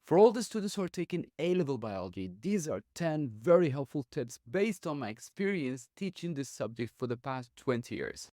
For all the students who are taking A-level biology, these are 10 very helpful tips based on my experience teaching this subject for the past 20 years.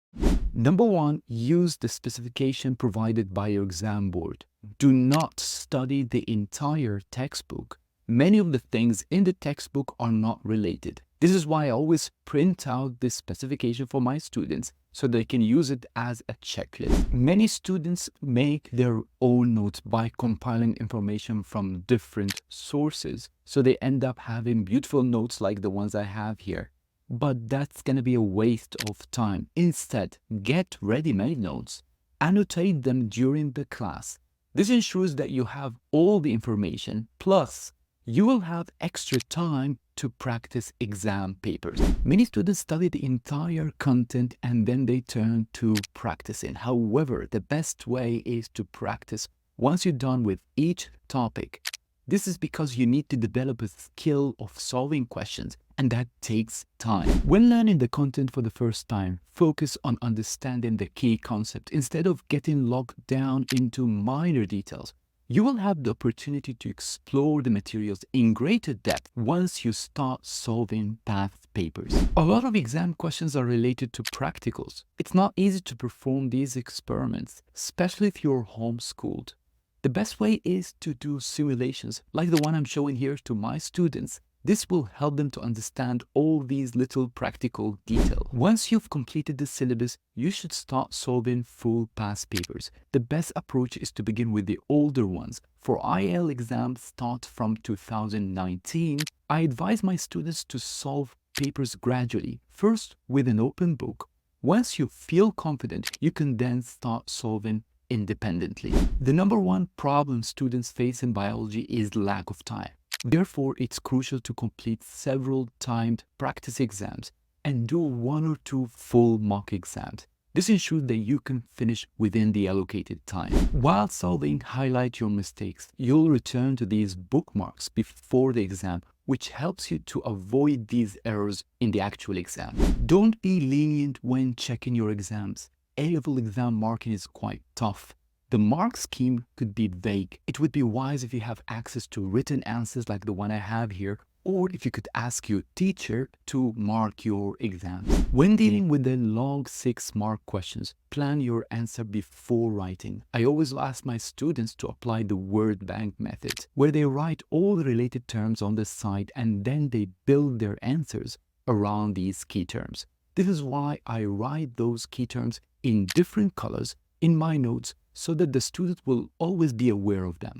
Number one, use the specification provided by your exam board. Do not study the entire textbook. Many of the things in the textbook are not related. This is why I always print out this specification for my students so they can use it as a checklist. Many students make their own notes by compiling information from different sources, so they end up having beautiful notes like the ones I have here. But that's going to be a waste of time. Instead, get ready-made notes. Annotate them during the class. This ensures that you have all the information, plus you will have extra time to practice exam papers. Many students study the entire content and then they turn to practicing. However, the best way is to practice once you're done with each topic. This is because you need to develop a skill of solving questions, and that takes time. When learning the content for the first time, focus on understanding the key concept instead of getting locked down into minor details. You will have the opportunity to explore the materials in greater depth once you start solving past papers. A lot of exam questions are related to practicals. It's not easy to perform these experiments, especially if you're homeschooled. The best way is to do simulations like the one I'm showing here to my students. This will help them to understand all these little practical details. Once you've completed the syllabus, you should start solving full past papers. The best approach is to begin with the older ones. For IL exams start from 2019, I advise my students to solve papers gradually, first with an open book. Once you feel confident, you can then start solving independently. The number one problem students face in biology is lack of time. Therefore, it's crucial to complete several timed practice exams and do 1 or 2 full mock exams. This ensures that you can finish within the allocated time. While solving, highlight your mistakes. You'll return to these bookmarks before the exam, which helps you to avoid these errors in the actual exam. Don't be lenient when checking your exams. A-level exam marking is quite tough. The mark scheme could be vague. It would be wise if you have access to written answers like the one I have here, or if you could ask your teacher to mark your exams. When dealing with the long 6-mark questions, plan your answer before writing. I always ask my students to apply the word bank method, where they write all the related terms on the side and then they build their answers around these key terms. This is why I write those key terms in different colors in my notes so that the student will always be aware of them.